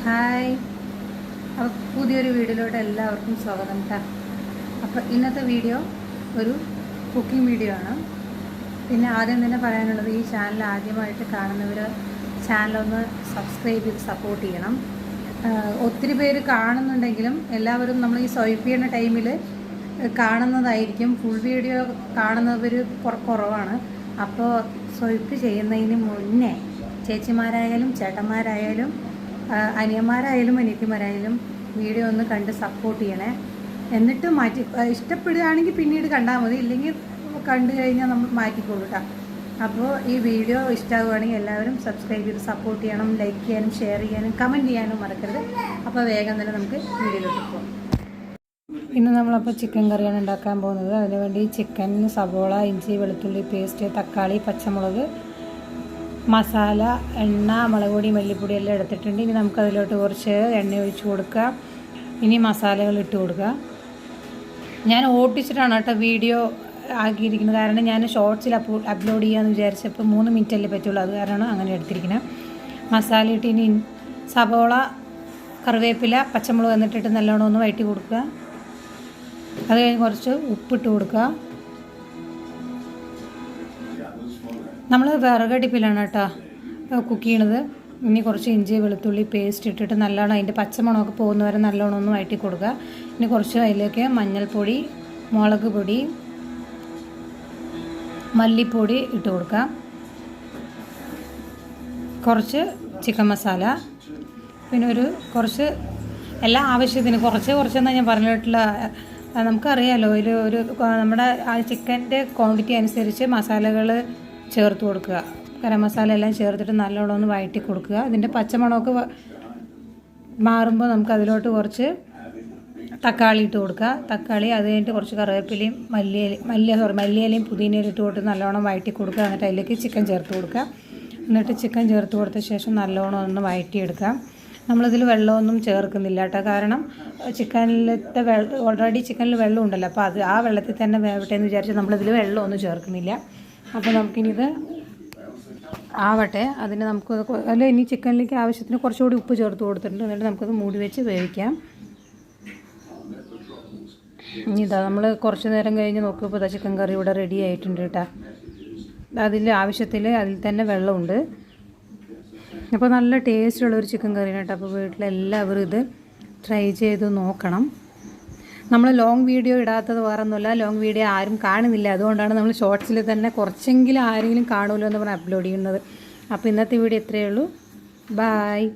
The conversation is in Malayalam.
ഹായ്. അപ്പോൾ പുതിയൊരു വീഡിയോയിലോട്ട് എല്ലാവർക്കും സ്വാഗതം കേട്ടോ. അപ്പോൾ ഇന്നത്തെ വീഡിയോ ഒരു കുക്കിംഗ് വീഡിയോ ആണ്. പിന്നെ ആദ്യം തന്നെ പറയാനുള്ളത്, ഈ ചാനൽ ആദ്യമായിട്ട് കാണുന്നവർ ചാനലൊന്ന് സബ്സ്ക്രൈബ് ചെയ്ത് സപ്പോർട്ട് ചെയ്യണം. ഒത്തിരി പേര് കാണുന്നുണ്ടെങ്കിലും എല്ലാവരും നമ്മൾ ഈ സ്വൈപ്പ് ചെയ്യുന്ന ടൈമിൽ കാണുന്നതായിരിക്കും. ഫുൾ വീഡിയോ കാണുന്നവർ കുറവാണ്. അപ്പോൾ സ്വൈപ്പ് ചെയ്യുന്നതിന് മുന്നേ ചേച്ചിമാരായാലും ചേട്ടന്മാരായാലും അനിയന്മാരായാലും അനിയത്തിമാരായാലും വീഡിയോ ഒന്ന് കണ്ട് സപ്പോർട്ട് ചെയ്യണേ. എന്നിട്ട് ഇഷ്ടപ്പെടുകയാണെങ്കിൽ പിന്നീട് കണ്ടാൽ മതി, ഇല്ലെങ്കിൽ കണ്ടു കഴിഞ്ഞാൽ നമ്മൾ മാറ്റിക്കോളൂ കേട്ടോ. അപ്പോൾ ഈ വീഡിയോ ഇഷ്ടമാവുകയാണെങ്കിൽ എല്ലാവരും സബ്സ്ക്രൈബ് ചെയ്ത് സപ്പോർട്ട് ചെയ്യണം. ലൈക്ക് ചെയ്യാനും ഷെയർ ചെയ്യാനും കമൻറ്റ് ചെയ്യാനും മറക്കരുത്. അപ്പോൾ വേഗം തന്നെ നമുക്ക് വീഡിയോയിലോട്ട് പോകാം. ഇന്ന് നമ്മളപ്പോൾ ചിക്കൻ കറിയാണ് ഉണ്ടാക്കാൻ പോകുന്നത്. അതിനുവേണ്ടി ചിക്കൻ, സവോള, ഇഞ്ചി, വെളുത്തുള്ളി പേസ്റ്റ്, തക്കാളി, പച്ചമുളക്, മസാല, എണ്ണ, മുളക് പൊടി, മല്ലിപ്പൊടി എല്ലാം എടുത്തിട്ടുണ്ട്. ഇനി നമുക്കതിലോട്ട് കുറച്ച് എണ്ണ ഒഴിച്ച് കൊടുക്കുക. ഇനി മസാലകൾ ഇട്ട് കൊടുക്കുക. ഞാൻ ഓട്ടിച്ചിട്ടാണ് കേട്ടോ വീഡിയോ ആക്കിയിരിക്കുന്നത്. കാരണം ഞാൻ ഷോർട്സിൽ അപ്ലോഡ് ചെയ്യാമെന്ന് വിചാരിച്ചപ്പോൾ 3 മിനിറ്റല്ലേ പറ്റുള്ളൂ. അത് കാരണമാണ് അങ്ങനെ എടുത്തിരിക്കുന്നത്. മസാല ഇട്ട് ഇനി സവോള, കറിവേപ്പില, പച്ചമുളക് എന്നിട്ടിട്ട് നല്ലോണം ഒന്ന് വഴറ്റി കൊടുക്കുക. അത് കഴിഞ്ഞ് കുറച്ച് ഉപ്പിട്ട് കൊടുക്കുക. നമ്മൾ വിറകടുപ്പിലാണ് കേട്ടോ കുക്ക് ചെയ്യണത്. ഇനി കുറച്ച് ഇഞ്ചി വെളുത്തുള്ളി പേസ്റ്റ് ഇട്ടിട്ട് നല്ലോണം അതിൻ്റെ പച്ചമണമൊക്കെ പോകുന്നവരെ നല്ലോണം ഒന്ന് വഴറ്റി കൊടുക്കുക. ഇനി കുറച്ച് അതിലേക്ക് മഞ്ഞൾപ്പൊടി, മുളക് പൊടി, മല്ലിപ്പൊടി ഇട്ട് കൊടുക്കുക. കുറച്ച് ചിക്കൻ മസാല, പിന്നെ കുറച്ച് എല്ലാ ആവശ്യത്തിന് കുറച്ചെന്നാൽ ഞാൻ പറഞ്ഞിട്ടുള്ള, നമുക്കറിയാമല്ലോ ഒരു നമ്മുടെ ആ ചിക്കൻ്റെ ക്വാണ്ടിറ്റി അനുസരിച്ച് മസാലകൾ ചേർത്ത് കൊടുക്കുക. ഗരം മസാല എല്ലാം ചേർത്തിട്ട് നല്ലോണം ഒന്ന് വഴറ്റി കൊടുക്കുക. ഇതിൻ്റെ പച്ചമണമൊക്കെ മാറുമ്പോൾ നമുക്ക് അതിലോട്ട് കുറച്ച് തക്കാളി ഇട്ട് കൊടുക്കുക. തക്കാളി, അത് കഴിഞ്ഞിട്ട് കുറച്ച് കറിവേപ്പിലയും മല്ലിയിലയും പുതിനയിലും ഇട്ട് കൊടുത്ത് നല്ലോണം വഴറ്റി കൊടുക്കുക. എന്നിട്ട് അതിലേക്ക് ചിക്കൻ ചേർത്ത് കൊടുക്കുക. എന്നിട്ട് ചിക്കൻ ചേർത്ത് കൊടുത്ത ശേഷം നല്ലോണം ഒന്ന് വഴറ്റിയെടുക്കുക. നമ്മളിതിൽ വെള്ളമൊന്നും ചേർക്കുന്നില്ല കേട്ടോ. കാരണം ചിക്കനിലത്തെ ഓൾറെഡി ചിക്കനിൽ വെള്ളം ഉണ്ടല്ലോ. അപ്പോൾ ആ വെള്ളത്തിൽ തന്നെ വേവട്ടെ എന്ന് വിചാരിച്ച് നമ്മളിതിൽ വെള്ളമൊന്നും ചേർക്കുന്നില്ല. അപ്പോൾ നമുക്കിനിത് ആവട്ടെ. അതിന് ഇനി ചിക്കനിലേക്ക് ആവശ്യത്തിന് കുറച്ചുകൂടി ഉപ്പ് ചേർത്ത് കൊടുത്തിട്ടുണ്ട്. എന്നിട്ട് നമുക്കത് മൂടി വെച്ച് വേവിക്കാം. ഇനി നമ്മൾ കുറച്ച് നേരം കഴിഞ്ഞ് നോക്കിയപ്പോൾ ചിക്കൻ കറി ഇവിടെ റെഡി ആയിട്ടുണ്ട് കേട്ടോ. അതിൽ തന്നെ വെള്ളമുണ്ട്. അപ്പോൾ നല്ല ടേസ്റ്റുള്ളൊരു ചിക്കൻ കറിയാണ് കേട്ടോ. അപ്പോൾ വീട്ടിലെല്ലാവരും ഇത് ട്രൈ ചെയ്ത് നോക്കണം. നമ്മൾ ലോങ് വീഡിയോ ഇടാത്തത് വേറൊന്നുമില്ല, ലോങ് വീഡിയോ ആരും കാണുന്നില്ല. അതുകൊണ്ടാണ് നമ്മൾ ഷോർട്സിൽ തന്നെ കുറച്ചെങ്കിലും ആരെങ്കിലും കാണുമല്ലോ എന്ന് പറഞ്ഞ് അപ്ലോഡ് ചെയ്യുന്നത്. അപ്പോൾ ഇന്നത്തെ വീഡിയോ ഇത്രയേ ഉള്ളൂ. ബായ്.